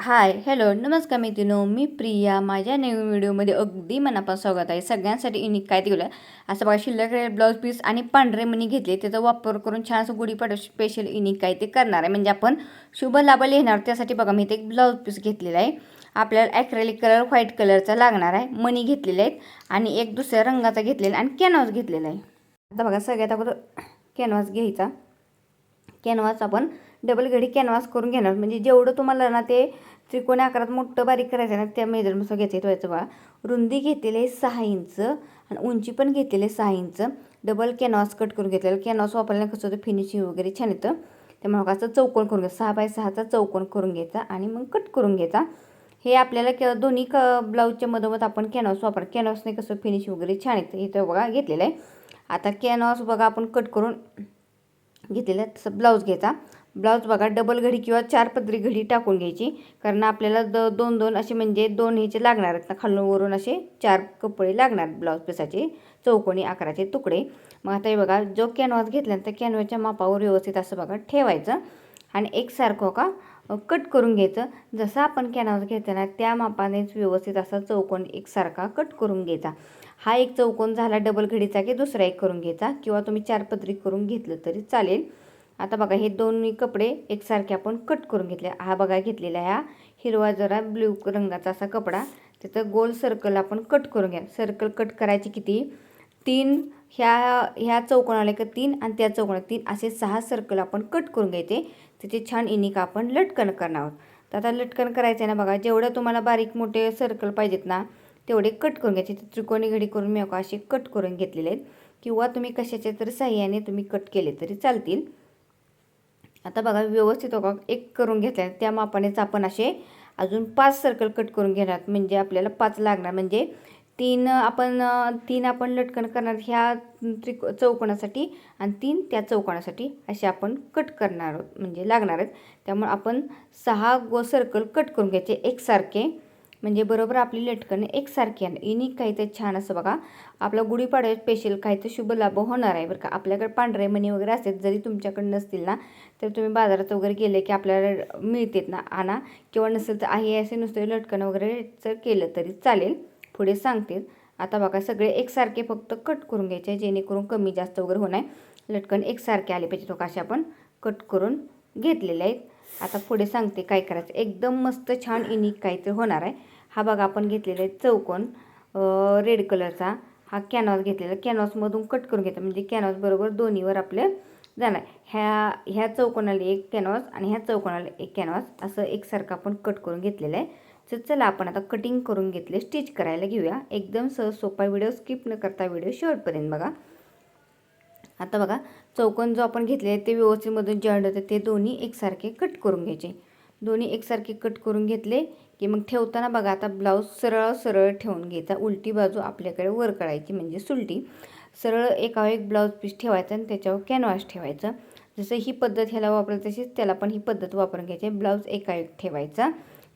Hi hello नमस्कार मैत्रिणींनो, मी प्रिया. माझ्या नवीन व्हिडिओमध्ये अगदी मनापासून स्वागत आहे. सगळ्यांसाठी युनिक काय दिलं असं बघा, शिल्लक ब्लाऊज पीस आणि पांढरे मणी घेतले, त्याचा वापर करून छान असं गुढीपाडवा स्पेशल युनिक काय ते करणार आहे. म्हणजे आपण शुभ लाभ लिहिणार. त्यासाठी बघा मी इथे एक ब्लाऊज पीस घेतलेला आहे. आपल्याला ॲक्रेलिक कलर व्हाईट कलरचा लागणार आहे. मणी घेतलेले आहेत आणि एक दुसऱ्या रंगाचा घेतलेला आणि कॅनव्हास घेतलेला आहे. आता बघा सगळ्यात अगोदर कॅनव्हास घ्यायचा. कॅनव्हास आपण डबल घडी कॅनव्हास करून घेणार. म्हणजे जेवढं तुम्हाला ना ते त्रिकोणी आकारात मोठं बारीक करायचं आहे ना, त्या मेजरनुसार घ्यायचं. ठेवायचं बघा. रुंदी घेतलेली आहे 6 इंच आणि उंची पण घेतलेली आहे 6 इंच. डबल कॅनव्हास कट करून घेतलेलं. कॅनव्हास वापरल्याने कसं होतं, फिनिशिंग वगैरे छान येतं. त्यामुळे असं चौकोन करून घ्यायचा. 6 बाय 6चा चौकोन करून घ्यायचा आणि मग कट करून घ्यायचा. हे आपल्याला दोन्ही ब्लाऊजच्या मधोमध आपण कॅनव्हास वापर. कॅनव्हासने कसं फिनिशिंग वगैरे छान येतं. इथं बघा घेतलेलं आहे. आता कॅनव्हास बघा आपण कट करून घेतलेला तसं ब्लाऊज घ्यायचा. ब्लाऊज बघा डबल घडी किंवा 4 पदरी घडी टाकून घ्यायची. कारण आपल्याला दोन दोन असे म्हणजे 2 ह्याचे लागणार आहेत ना, खालून वरून असे 4 कपडे लागणार ब्लाऊज पीसाचे चौकोनी आकाराचे तुकडे. मग आता हे बघा, जो कॅनव्हास घेतल्यानंतर कॅनव्हासच्या मापावर व्यवस्थित असं बघा ठेवायचं आणि एकसारखं का कट करून घ्यायचं. जसं आपण कॅनव्हास घेतो ना त्या मापानेच व्यवस्थित असा चौकोन एकसारखा कट करून घ्यायचा. हा एक चौकोन झाला डबल घडीचा की दुसरा एक करून घ्यायचा किंवा तुम्ही 4 पदरी करून घेतलं तरी चालेल. आता बघा हे दोन्ही कपडे एकसारखे आपण कट करून घेतले. हा बघा घेतलेला आहे हिरवा जरा ब्ल्यू रंगाचा असा कपडा. त्याचं गोल सर्कल आपण कट करून घ्या. सर्कल कट करायची किती, 3 ह्या चौकोनाला एक 3 आणि त्या चौकोनाला 3 असे 6 सर्कल आपण कट करून घ्यायचे. त्याचे छान इनिक आपण लटकन करणार आहोत. तर आता लटकन करायचं आहे ना बघा, जेवढं तुम्हाला बारीक मोठे सर्कल पाहिजेत ना तेवढे कट करून घ्यायचे. त्रिकोणी घडी करून मी असे कट करून घेतलेले आहेत किंवा तुम्ही कशाच्या तरी साह्याने तुम्ही कट केले तरी चालतील. आता बघा व्यवस्थित बघा एक करून घेतल्या त्या मापानेच आपण असे अजून 5 सर्कल कट करून घेणार. म्हणजे आपल्याला 5 लागणार. म्हणजे 3 आपण लटकन करणार ह्या चौकोनासाठी आणि 3 त्या चौकोनासाठी असे आपण कट करणार आहोत, म्हणजे लागणार आहेत. त्यामुळे आपण 6 सर्कल कट करून घ्यायचे एकसारखे. म्हणजे बरोबर आपली लटकन एकसारखी आहे. युनिक काही ते छान असं बघा आपला गुढीपाडवा स्पेशल काही तर शुभ लाभ होणार आहे बरं का. आपल्याकडे पांढरे मणी वगैरे असतात, जरी तुमच्याकडे नसतील ना तर तुम्ही बाजारात वगैरे गेले की आपल्याला मिळतात ना, आणा. किंवा नसेल तर आहे असे नुसते लटकन वगैरे जर केलं तरी चालेल. पुढे सांगते. आता बघा सगळे एकसारखे फक्त कट करून घ्यायचे, जेणेकरून कमी जास्त वगैरे होणार. लटकन एकसारखे आले पाहिजे. तो असे आपण कट करून घेतलेले आहेत. आता पुढे सांगते काय करायचं. एकदम मस्त छान युनिक काहीतरी होणार आहे. हा बघा आपण घेतलेला आहे चौकोन रेड कलरचा. हा कॅनव्हास घेतलेला. कॅनव्हासमधून कट करून घ्यायचा. म्हणजे कॅनव्हास बरोबर दोन्हीवर आपले जाणार. ह्या चौकोनाला एक कॅनव्हास आणि ह्या चौकोनाला एक कॅनव्हास असं एकसारखं आपण कट करून घेतलेलं आहे. तर चला आपण आता कटिंग करून घेतले, स्टिच करायला घेऊया. एकदम सहज सोपा व्हिडिओ, स्किप न करता व्हिडिओ शेवटपर्यंत बघा. आता बघा चौकोन जो आपण घेतले ते व्यवस्थित मधून जॉईंट होते ते दोन्ही एकसारखे कट करून घ्यायचे. दोन्ही एकसारखे कट करून घेतले की मग ठेवताना बघा आता ब्लाऊज सरळ सरळ ठेवून घ्यायचा. उलटी बाजू आपल्याकडे वर करायची म्हणजे सुलटी. सरळ एकावर एक ब्लाऊज पीस ठेवायचा आणि त्याच्यावर कॅनव्हास ठेवायचा. जसं ही पद्धत ह्याला वापरली तशीच त्याला पण ही पद्धत वापरून घ्यायची. ब्लाऊज एकावर ठेवायचा,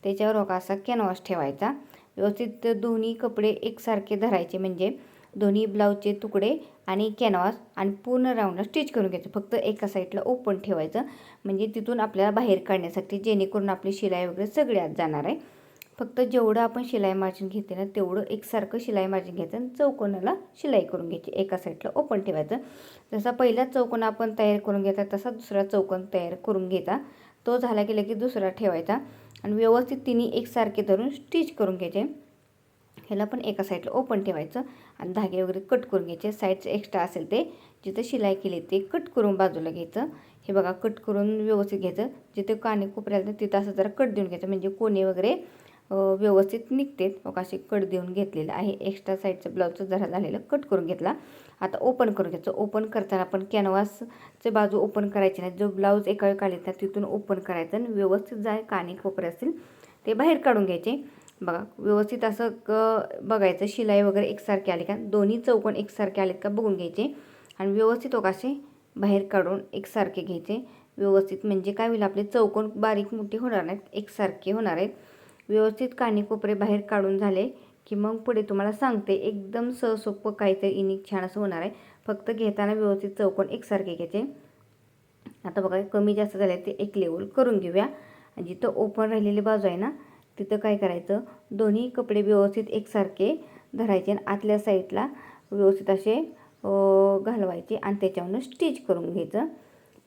त्याच्यावर असा कॅनव्हास ठेवायचा. व्यवस्थित दोन्ही कपडे एकसारखे धरायचे. म्हणजे दोन्ही ब्लाऊजचे तुकडे आणि कॅनव्हास आणि पूर्ण राऊंडला स्टिच करून घ्यायचं. फक्त एका साईडला ओपन ठेवायचं म्हणजे तिथून आपल्याला बाहेर काढण्यासाठी, जेणेकरून आपली शिलाई वगैरे सगळे आत जाणार आहे. फक्त जेवढं आपण शिलाई मार्जिन घेते ना तेवढं एकसारखं शिलाई मार्जिन घ्यायचं आणि चौकोनाला शिलाई करून घ्यायची. एका साईडला ओपन ठेवायचं. जसा पहिला चौकोन आपण तयार करून घ्यायचा तसा दुसरा चौकोन तयार करून घ्यायचा. तो झाला की लगेच दुसरा ठेवायचा आणि व्यवस्थित तिन्ही एकसारखे धरून स्टिच करून घ्यायचे. ह्याला पण एका साईडला ओपन ठेवायचं आणि धागे वगैरे कट करून घ्यायचे. साईडचं एक्स्ट्रा असेल ते जिथं शिलाई केली ते कट करून बाजूला घ्यायचं. हे बघा कट करून व्यवस्थित घ्यायचं. जिथे काने कोपऱ्याला तिथं असं जरा कट देऊन घ्यायचं म्हणजे कोणे वगैरे व्यवस्थित निघते. मग असे कट देऊन घेतलेलं आहे. एक्स्ट्रा साईडचं ब्लाऊजचं जरा झालेलं कट करून घेतला. आता ओपन करून घ्यायचं. ओपन करताना आपण कॅनव्हासचे बाजू ओपन करायची नाही. जो ब्लाऊज एका काढले ना तिथून ओपन करायचं आणि व्यवस्थित जाय काने कोपरे असतील ते बाहेर काढून घ्यायचे. बघा व्यवस्थित असं बघायचं शिलाई वगैरे एकसारखे आले का, दोन्ही चौकोन एकसारखे आलेत का बघून घ्यायचे आणि व्यवस्थित असे बाहेर काढून एकसारखे घ्यायचे. व्यवस्थित म्हणजे काय होईल, आपले चौकोन बारीक मोठे होणार नाहीत, एकसारखे होणार आहेत. व्यवस्थित काने कोपरे बाहेर काढून झाले की मग पुढे तुम्हाला सांगते. एकदम सोपं काहीतरी युनिक छान असं होणार आहे. फक्त घेताना व्यवस्थित चौकोन एकसारखे घ्यायचे. आता बघा कमी जास्त झाले ते एक लेवल करून घेऊया. आणि जिथं ओपन राहिलेली बाजू आहे ना तिथं काय करायचं, दोन्ही कपडे व्यवस्थित एकसारखे धरायचे आणि आतल्या साईडला व्यवस्थित असे घालवायचे आणि त्याच्यावरून स्टिच करून घ्यायचं.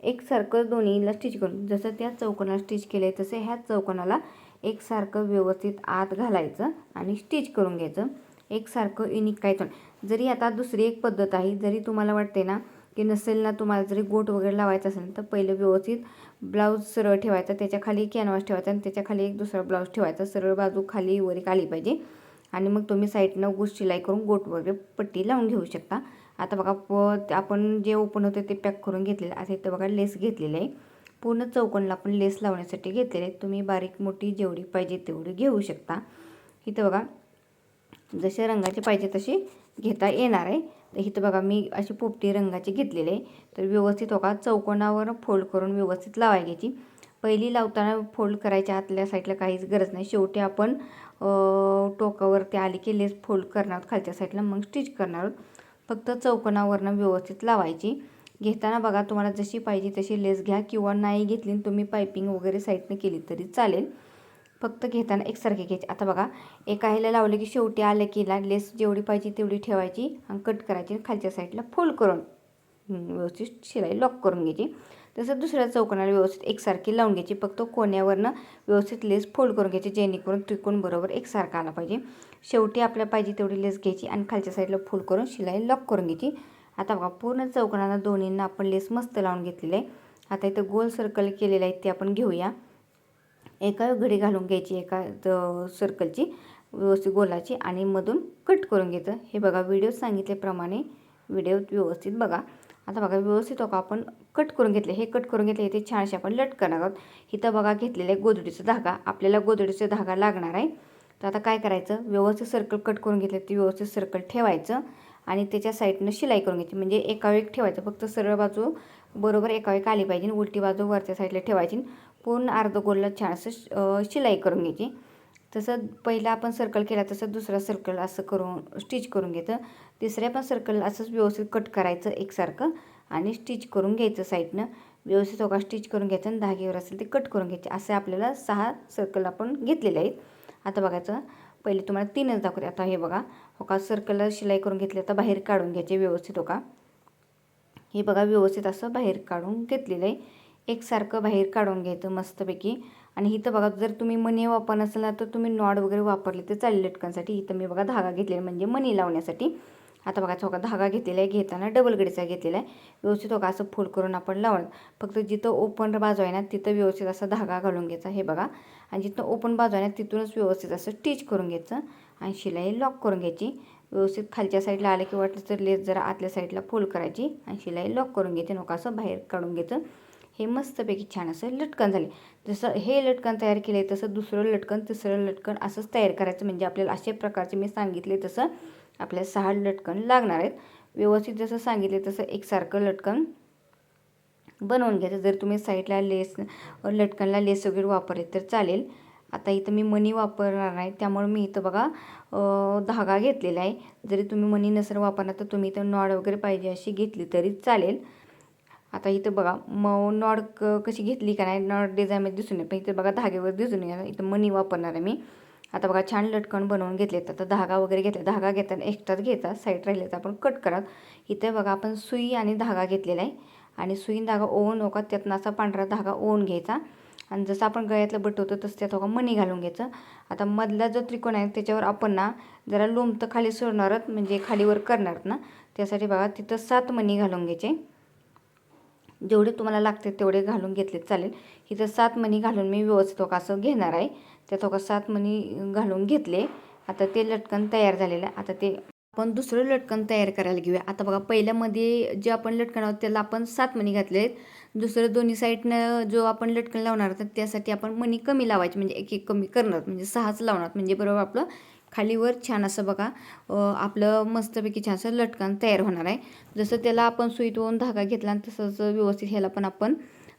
एकसारखं दोन्हीला स्टिच करून, जसं त्या चौकोनाला स्टिच केलं आहे तसं ह्या चौकोनाला एकसारखं व्यवस्थित आत घालायचं आणि स्टिच करून घ्यायचं. एकसारखं युनिक काय पण. जरी आता दुसरी एक पद्धत आहे, जरी तुम्हाला वाटते ना की नसेल ना तुम्हाला जरी गोट वगैरे लावायचं असेल तर पहिलं व्यवस्थित ब्लाऊज सरळ ठेवायचा, त्याच्या खाली कॅनव्हास ठेवायचा आणि त्याच्या खाली एक दुसरा ब्लाऊज ठेवायचा, सरळ बाजू खाली वर एक आली पाहिजे आणि मग तुम्ही साईडनं गोट शिलाई करून गोट वगैरे पट्टी लावून घेऊ शकता. आता बघा आपण जे ओपन होते ते पॅक करून घेतलेलं आहे. इथं बघा लेस घेतलेलं आहे, पूर्ण चौकोनला आपण लेस लावण्यासाठी घेतलेले आहे. तुम्ही बारीक मोठी जेवढी पाहिजे तेवढी घेऊ शकता. इथं बघा जसे रंगाचे पाहिजे तशी घेता येणार आहे. तर इथं बघा मी अशी पोपटी रंगाची घेतलेली आहे. तर व्यवस्थित बघा चौकोनावर फोल्ड करून व्यवस्थित लावायची घ्यायची. पहिली लावताना फोल्ड करायच्या आतल्या साईडला काहीच गरज नाही. शेवटी आपण टोकावरती आली की लेस फोल्ड करणार आहोत खालच्या साईडला, मग स्टिच करणार आहोत. फक्त चौकोनावरनं व्यवस्थित लावायची. घेताना बघा तुम्हाला जशी पाहिजे तशी लेस घ्या किंवा नाही घेतली तुम्ही पायपिंग वगैरे साईडनं केली तरी चालेल. फक्त घेताना एकसारखी घ्यायची. आता बघा एका ह्याला लावलं की शेवटी आलं की लेस जेवढी पाहिजे तेवढी ठेवायची आणि कट करायची, खालच्या साईडला फोल्ड करून व्यवस्थित शिलाई लॉक करून घ्यायची. तसं दुसऱ्या चौकोनाला व्यवस्थित एकसारखी लावून घ्यायची. फक्त कोण्यावरनं व्यवस्थित लेस फोल्ड करून घ्यायची, जेणेकरून त्रिकोण बरोबर एकसारखा आला पाहिजे. शेवटी आपल्याला पाहिजे तेवढी लेस घ्यायची आणि खालच्या साईडला फोल्ड करून शिलाई लॉक करून घ्यायची. आता बघा पूर्ण चौकोनाला दोन्हींना आपण लेस मस्त लावून घेतलेलं आहे. आता इथं गोल सर्कल केलेलं आहे ते आपण घेऊया. एका घडी घालून घ्यायची एका सर्कलची व्यवस्थित गोलाची आणि मधून कट करून घ्यायचं. हे बघा व्हिडिओ सांगितल्याप्रमाणे व्हिडिओ व्यवस्थित बघा. आता बघा व्यवस्थित बघा आपण कट करून घेतले. हे कट करून घेतले इथे छानसे आपण लट करणार आहोत. इथं बघा घेतलेलं आहे गोधडीचा धागा, आपल्याला गोधडीचा धागा लागणार आहे. तर आता काय करायचं, व्यवस्थित सर्कल कट करून घेतले ते व्यवस्थित सर्कल ठेवायचं आणि त्याच्या साईडनं शिलाई करून घ्यायची. म्हणजे एकावेळी ठेवायचं, फक्त सरळ बाजू बरोबर एकावेळी आली पाहिजे, उलटी बाजू वरच्या साईडला ठेवायची. पूर्ण अर्धगोलला छान असं शिलाई करून घ्यायची. तसं पहिला आपण सर्कल केला तसं दुसरा सर्कल असं करून स्टिच करून घ्यायचं. तिसऱ्या पण सर्कल असंच व्यवस्थित कट करायचं एकसारखं आणि स्टिच करून घ्यायचं साईडनं. व्यवस्थित होका स्टिच करून घ्यायचं आणि धागेवर असेल ते कट करून घ्यायचे. असे आपल्याला 6 सर्कल आपण घेतलेले आहेत. आता बघायचं पहिले तुम्हाला 3च दाखवते. आता हे बघा होका सर्कलला शिलाई करून घेतली. आता बाहेर काढून घ्यायचे व्यवस्थित. होका हे बघा व्यवस्थित असं बाहेर काढून घेतलेलं आहे. एकसारखं बाहेर काढून घ्यायचं मस्तपैकी. आणि इथं बघा जर तुम्ही मणी वापर नसेल ना तर तुम्ही नॉड वगैरे वापरले तर चालेल लटकनसाठी. इथं मी बघा धागा घेतलेला म्हणजे मणी लावण्यासाठी. आता बघा चौका धागा घेतलेला आहे, घेताना डबल गडीचा घेतलेला आहे. व्यवस्थित होका असं फोल्ड करून आपण लावणार. फक्त जिथं ओपन बाजू आहे ना तिथं व्यवस्थित असा धागा घालून घ्यायचा. हे बघा आणि जिथं ओपन बाजू आहे ना तिथूनच व्यवस्थित असं स्टिच करून घ्यायचं आणि शिलाई लॉक करून घ्यायची. व्यवस्थित खालच्या साईडला आलं की वाटलं तर लेस जरा आतल्या साईडला फोल्ड करायची आणि शिलाई लॉक करून घ्यायची. नका असं बाहेर काढून घ्यायचं. हे मस्तपैकी छान असं लटकन झाले. जसं हे लटकन तयार केले तसं दुसरं लटकन तिसरं लटकन असंच तयार करायचं. म्हणजे आपल्याला अशा प्रकारचे मी सांगितले तसं आपल्याला 6 लटकन लागणार आहेत. व्यवस्थित जसं सांगितले तसं एकसारखं लटकन बनवून घ्यायचं. जर तुम्ही साईडला लेस लटकनला लेस वगैरे वापरले तर चालेल. आता इथं मी मणी वापरणार नाही त्यामुळे मी इथं बघा धागा घेतलेला आहे. जरी तुम्ही मणी नसेल वापरणार तर तुम्ही इथं नॉड वगैरे पाहिजे अशी घेतली तरी चालेल. आता इथं बघा नॉड कशी घेतली का नाही, नॉड डिझाईनमध्ये दिसून येईल पण इथं बघा धागेवर दिसून येणार. इथं मणी वापरणार आहे मी. आता बघा छान लटकन बनवून घेतले. आता धागा वगैरे घेतला, धागा घेताना एक्स्ट्राच घ्यायचा, साईड राहिले तर आपण कट करत. इथं बघा आपण सुई आणि धागा घेतलेला आहे आणि सुई धागा ओवून होका त्यातनं असा पांढरा धागा ओवून घ्यायचा आणि जसं आपण गळ्यातलं बटवतो तसं त्यात होका मणी घालून घ्यायचं. आता मधला जो त्रिकोण आहे त्याच्यावर आपण ना जरा लोंबतं खाली सोडणारच, म्हणजे खालीवर करणार ना, त्यासाठी बघा तिथं 7 मणी घालून घ्यायचे. जेवढे तुम्हाला लागते तेवढे घालून घेतले चालेल. इथं 7 मणी घालून मी व्यवस्थित होका असं घेणार आहे. त्यात होका 7 मणी घालून घेतले. आता ते लटकन तयार झालेलं आहे. आता ते आपण दुसरं लटकन तयार करायला घेऊया. आता बघा पहिल्यामध्ये जे आपण लटकन आहोत त्याला आपण 7 मणी घातले आहेत. दुसरं दोन्ही साईडनं जो आपण लटकन लावणार आहोत त्यासाठी आपण मणी कमी लावायचे, म्हणजे एक कमी करणार, म्हणजे 6च लावणार. म्हणजे बरोबर आपलं खालीवर छान असं बघा आपलं मस्तपैकी छान असं लटकन तयार होणार आहे. जसं त्याला आपण सुईतून धागा घेतला आणि तसंच व्यवस्थित ह्याला पण आपण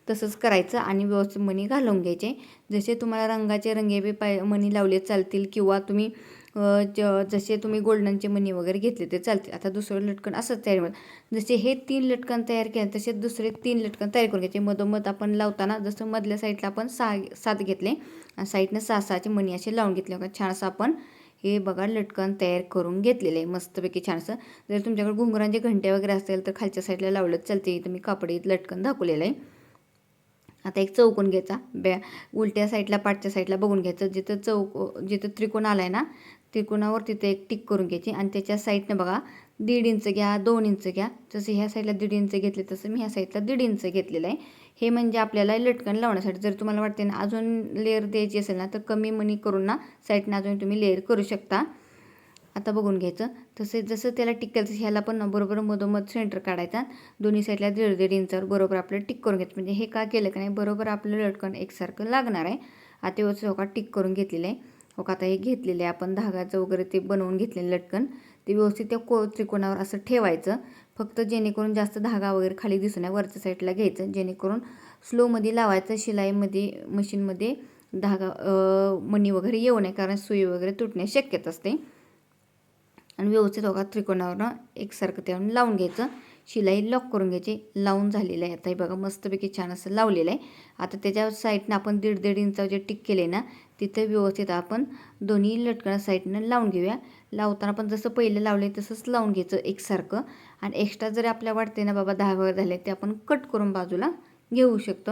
तसंच करायचं आणि व्यवस्थित मणी घालून घ्यायचे. जसे तुम्हाला रंगाचे रंगेबी मणी लावले चालतील किंवा तुम्ही जसे तुम्ही गोल्डनचे मणी वगैरे घेतले ते चालतील. आता दुसरं लटकन असंच तयार होईल. जसे हे 3 लटकन तयार केले तसे दुसरे 3 लटकन तयार करून घ्यायचे. मधोमध आपण लावताना जसं मधल्या साईडला आपण 7 घेतले आणि साईडनं 6 मणी असे लावून घेतले बघा. छान असं आपण हे बघा लटकन तयार करून घेतलेलं आहे मस्तपैकी छान असं. जर तुमच्याकडे घुंगरांचे घंटे वगैरे असतील तर खालच्या साईडला लावलं चालते. इथं मी कापडी लटकन दाखवलेलं आहे. आता एक चौकोन घ्यायचा, उलट्या साईडला पाठच्या साईडला बघून घ्यायचं. जिथं त्रिकोण आला आहे ना त्रिकोणावर तिथे एक टिक करून घ्यायची आणि त्याच्या साईडनं बघा 1.5 इंच घ्या, 2 इंच घ्या. जसं ह्या साईडला 1.5 इंच घेतले तसं मी ह्या साईडला 1.5 इंच घेतलेलं आहे. हे म्हणजे आपल्याला लटकन लावण्यासाठी. जर तुम्हाला वाटते ना अजून लेअर द्यायची असेल ना तर कमी मणी करून ना साईडनं अजून तुम्ही लेअर करू शकता. आता बघून घ्यायचं. तसे जसं त्याला टिक केलं तसं ह्याला पण बरोबर मधोमध सेंटर काढायचा. दोन्ही साईडला 1.5 इंचावर बरोबर आपलं टिक करून घ्यायचं. म्हणजे हे का केलं का नाही बरोबर आपलं लटकन एकसारखं लागणार आहे. आता व्यवस्थित हो का टिक करून घेतलेलं आहे. हो का आता हे घेतलेलं आहे आपण धागाचं वगैरे ते बनवून घेतलेलं लटकन ते व्यवस्थित त्या त्रिकोणावर असं ठेवायचं. फक्त जेणेकरून जास्त धागा वगैरे खाली दिसू नये वरच्या साईडला घ्यायचं. जेणेकरून स्लोमध्ये लावायचं. शिलाईमध्ये मशीनमध्ये धागा मणी वगैरे येऊ नये कारण सुई वगैरे तुटण्याची शक्यता असते. आणि व्यवस्थित बघा त्रिकोणावरनं एकसारखं त्यावरून लावून घ्यायचं. शिलाई लॉक करून घ्यायची. लावून झालेलं आहे. आता हे बघा मस्तपैकी छान असं लावलेलं आहे. आता त्याच्या साईडनं आपण 1.5 इंचावर जे टिक केले ना तिथं व्यवस्थित आपण दोन्ही लटकन साईडनं लावून घेऊया. लावताना पण जसं पहिलं लावले तसंच लावून घ्यायचं एकसारखं. आणि एक्स्ट्रा जरी आपल्याला वाटते ना बाबा धागा वगैरे झाले ते आपण कट करून बाजूला घेऊ शकतो.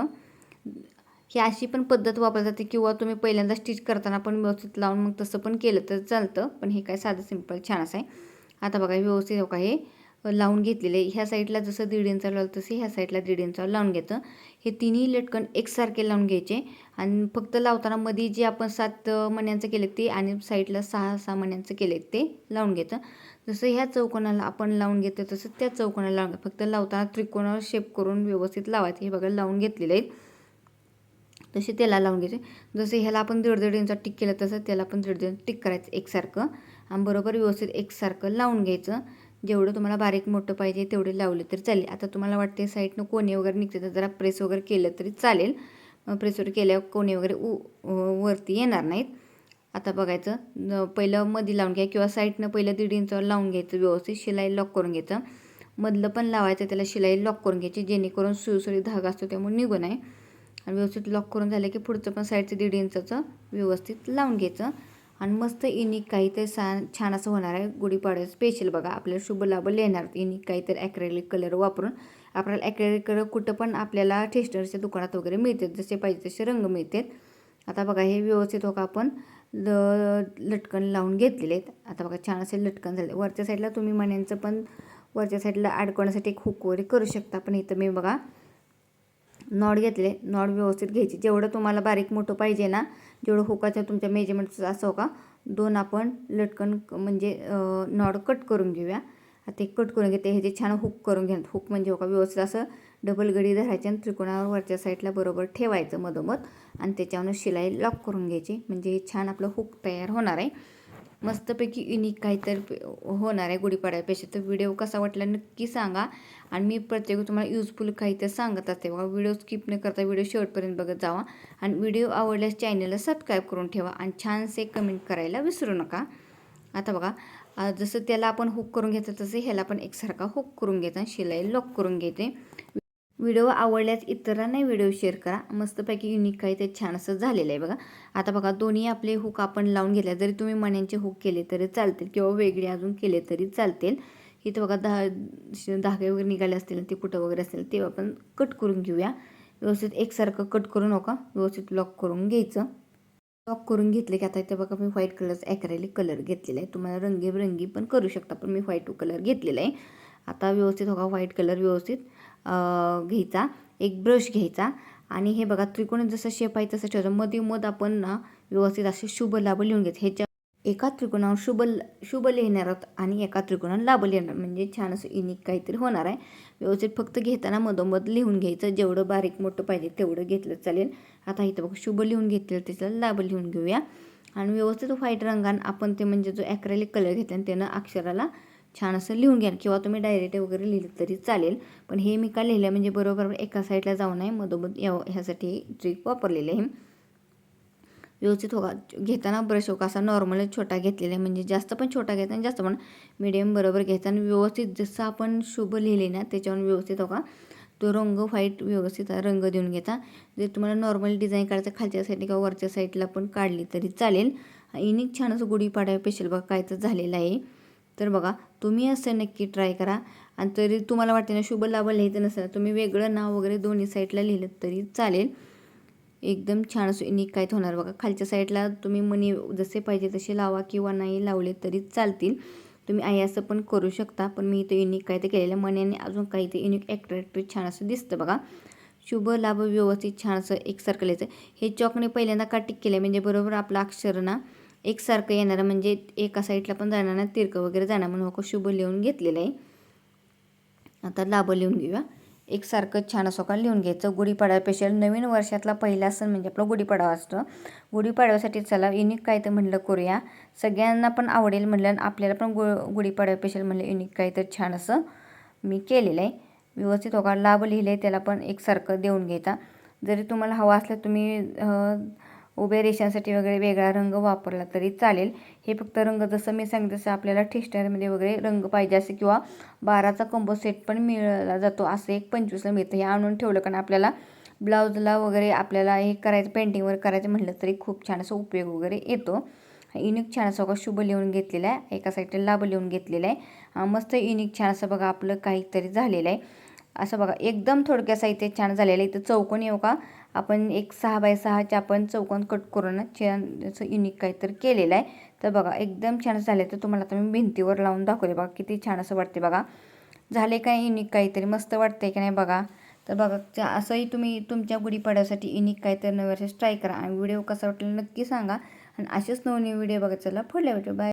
ही अशी पण पद्धत वापरली जाते किंवा तुम्ही पहिल्यांदा स्टिच करताना पण व्यवस्थित लावून मग तसं पण केलं तर चालतं. पण हे काय साधं सिंपल छान असं आहे. आता बघा व्यवस्थित हो का हे लावून घेतलेले. ह्या साईडला जसं 1.5 इंचावर लावलं तसं ह्या साईडला 1.5 इंचावर लावून घ्यायचं. हे तिन्ही लटकन एकसारखे लावून घ्यायचे आणि फक्त लावताना मध्ये जे आपण 7 मण्यांचं केले ते आणि साईडला 6 मण्यांचं केले ते लावून घ्यायचं. जसं ह्या चौकोनाला आपण लावून घेतो तसं त्या चौकोनाला लावून फक्त लावताना त्रिकोणावर शेप करून व्यवस्थित लावायचं. हे बघा लावून घेतलेले आहेत तसे त्याला लावून घ्यायचे. जसं ह्याला आपण 1.5 इंचा टिक केलं तसं त्याला पण 1.5 इंच टिक करायचं एकसारखं आणि बरोबर व्यवस्थित एकसारखं लावून घ्यायचं. जेवढं तुम्हाला बारीक मोठं पाहिजे तेवढे लावले तरी चालेल. आता तुम्हाला वाटते साईडनं कोणी वगैरे निघते तर जरा प्रेस वगैरे केलं तरी चालेल. प्रेस वगैरे केल्यावर कोणी वगैरे वरती येणार नाहीत. आता बघायचं पहिलं मध्ये लावून घ्या किंवा साईडनं पहिलं 1.5 इंचावर लावून घ्यायचं. व्यवस्थित शिलाई लॉक करून घ्यायचं. मधलं पण लावायचं त्याला शिलाई लॉक करून घ्यायची जेणेकरून सुळसुळीत धागा असतो त्यामुळे निघू नये. आणि व्यवस्थित लॉक करून झालं की पुढचं पण साईडचं 1.5 इंचाचं व्यवस्थित लावून घ्यायचं. आणि मस्त युनिक काहीतरी छान असं होणार आहे. गुढीपाडवा स्पेशल बघा आपल्याला शुभ लाभ येणार युनिक काहीतरी ॲक्रेलिक कलर वापरून. आपल्याला ॲक्रेलिक कलर कुठं पण आपल्याला टेस्टरच्या दुकानात वगैरे मिळतात. जसे पाहिजे तसे रंग मिळतात. आता बघा हे व्यवस्थित हो का आपण लटकन लावून घेतलेले आहेत. आता बघा छान असे लटकन झाले. वरच्या साईडला तुम्ही मण्यांचं पण वरच्या साईडला अडकवण्यासाठी एक हुक वगैरे करू शकता. पण इथं मी बघा नॉट घेतले. नॉट व्यवस्थित घ्यायची. जेवढं तुम्हाला बारीक मोठं पाहिजे ना जेवढं हुकाचं तुमच्या मेजरमेंटचं असं हो का 2 आपण लटकन म्हणजे नॉट कट करून घेऊया. ते कट करून घेते. ह्याचे छान हुक करून घ्या. हुक म्हणजे हो का व्यवस्थित असं डबल गडी धरायची आणि त्रिकोणावर वरच्या साईडला बरोबर ठेवायचं मधोमध आणि त्याच्यावरून शिलाई लॉक करून घ्यायची. म्हणजे छान आपलं हुक तयार होणार आहे. मस्तपैकी युनिक काहीतरी होणार आहे गुढीपाडव्यापेक्षा. तर व्हिडिओ कसा वाटला नक्की सांगा. आणि मी प्रत्येक तुम्हाला युजफुल काहीतरी सांगत असते बघा. व्हिडिओ स्किप न करता व्हिडिओ शेवटपर्यंत बघत जावा. आणि व्हिडिओ आवडल्यास चॅनलला सबस्क्राईब करून ठेवा आणि छानसे कमेंट करायला विसरू नका. आता बघा जसं त्याला आपण हुक करून घेतो तसं ह्याला पण एकसारखा हुक करून घ्यायचा आणि शिलाई लॉक करून घ्यायचे. व्हिडिओ आवडल्यास इतरांनाही व्हिडिओ शेअर करा. मस्तपैकी युनिक काही ते छान असं झालेलं आहे बघा. आता बघा दोन्ही आपले हुक आपण लावून घेतले. जरी तुम्ही मण्यांचे हुक केले तरी चालतील किंवा वेगळे अजून केले तरी चालतील. इथं बघा धागे वगैरे निघाले असतील ते कुठं वगैरे असतील ते आपण कट करून घेऊया. व्यवस्थित एकसारखं कट करून हो का व्यवस्थित लॉक करून घ्यायचं. लॉक करून घेतले की आता इथे बघा मी व्हाईट कलरचा ॲक्रेलिक कलर घेतलेला आहे. तुम्हाला रंगीबेरंगी पण करू शकता पण मी व्हाईट कलर घेतलेला आहे. आता व्यवस्थित हो का व्हाईट कलर व्यवस्थित घ्यायचा. एक ब्रश घ्यायचा आणि हे बघा त्रिकोणी जसं शेप आहे तसं ठेवायचं. मध्ये मध आपण ना व्यवस्थित असे शुभ लाभ लिहून घ्यायचे. ह्याच्या एका त्रिकोणावर शुभ लिहिणार आहोत आणि एका त्रिकोणावर लाभ लिहिणार म्हणजे छान असं युनिक काहीतरी होणार आहे. व्यवस्थित फक्त घेताना मधोमध लिहून घ्यायचं. जेवढं बारीक मोठं पाहिजे तेवढं घेतलं चालेल. आता इथं बघा शुभ लिहून घेतलं त्याच्याला लाभ लिहून घेऊया. आणि व्यवस्थित व्हाईट रंगाने आपण ते म्हणजे जो ॲक्रेलिक कलर घेतला आणि त्यानं अक्षराला छान असं लिहून घ्या किंवा तुम्ही डायरेक्ट वगैरे लिहिलं तरी चालेल. पण हे मी का लिहिलं म्हणजे बरोबर एका साईडला जाऊ नये मधोमध ह्यासाठी ट्रिक वापरलेली आहे. व्यवस्थित होगा घेताना ब्रश हो का असा नॉर्मलच छोटा घेतलेला आहे, म्हणजे जास्त पण छोटा घ्यायचा आणि जास्त पण मीडियम बरोबर घ्यायचा आणि व्यवस्थित जसं आपण शुभ लिहिले ना त्याच्यावर व्यवस्थित हो का तो रंग व्हाईट व्यवस्थित रंग देऊन घेता. जर तुम्हाला नॉर्मल डिझाईन करायचं खालच्या साईडला किंवा वरच्या साईडला पण काढली तरी चालेल. युनिक छान असं गुढीपाडवा स्पेशल बघा काय तर झालेलं आहे. तर बघा तुम्ही असं नक्की ट्राय करा. आणि तरी तुम्हाला वाटते ना शुभ लाभ लिहायचं नसेल तुम्ही वेगळं नाव वगैरे दोन्ही साईडला लिहिलं तरी चालेल. एकदम छान असं युनिक काय होणार बघा. खालच्या साईडला तुम्ही मनी जसे पाहिजे तसे लावा किंवा नाही लावले तरी चालतील. तुम्ही आहे असं पण करू शकता, पण मी इथं युनिक काय ते केलेलं मनीने अजून काही ते युनिक ॲट्रॅक्टिव्ह छान असं दिसतं बघा. शुभ लाभ व्यवस्थित छान असं एकसारखं लिहायचं. हे चॉकने पहिल्यांदा का टिक केलं म्हणजे बरोबर आपलं अक्षर ना एकसारखं येणारं, म्हणजे एका साईडला पण जाणार ना तिरकं वगैरे जाणार म्हणून हो शुभ लिहून घेतलेलं आहे. आता लाभ लिहून घेऊया. एकसारखं छान असं का लिहून घ्यायचं. गुढीपाडवा स्पेशल नवीन वर्षातला पहिला सण म्हणजे आपला गुढीपाडवा असतो. गुढीपाडव्यासाठी चला युनिक काय तर म्हणलं करूया, सगळ्यांना पण आवडेल म्हणलं आणि आपल्याला पण गुढीपाडवा स्पेशल म्हणलं युनिक काय तर छान असं मी केलेलं आहे. व्यवस्थित होका लाभ लिहिले आहे त्याला पण एकसारखं देऊन घ्यायचा. जरी तुम्हाला हवा असला तुम्ही उभ्या रेषांसाठी वगैरे वेगळा रंग वापरला तरी चालेल. हे फक्त रंग जसं मी सांगितलं तसं आपल्याला स्टेशनरीमध्ये वगैरे रंग पाहिजे असे किंवा 12चा कंबो सेट पण मिळाला जातो, असं एक 25ला मिळतं. हे आणून ठेवलं कारण आपल्याला ब्लाऊजला वगैरे आपल्याला हे करायचं पेंटिंगवर करायचं म्हटलं तरी खूप छान असं उपयोग वगैरे येतो. युनिक छान असं बघा शुभ लिहून घेतलेला आहे, एका साईडला लाभ लिहून घेतलेला आहे. मस्त युनिक छान असं बघा आपलं काहीतरी झालेलं आहे. असं बघा एकदम थोडक्या साहित्य छान झालेलं आहे. इथं चौकोन येऊ का आपण एक 6x6चे आपण चौकोन कट करून छान असं युनिक काहीतरी केलेलं आहे. तर बघा एकदम छान झाले. तर तुम्हाला आता मी भिंतीवर लावून दाखवते बघा किती छान असं वाटते बघा. झाले काय युनिक काहीतरी मस्त वाटतंय की नाही बघा. तर बघा असंही तुम्ही तुमच्या गुढीपाडव्यासाठी युनिक काहीतरी नवीन ट्राय करा आणि व्हिडिओ कसा वाटला नक्की सांगा. आणि असेच नवीन व्हिडिओ बघायला पुढल्या व्हिडिओ बाय.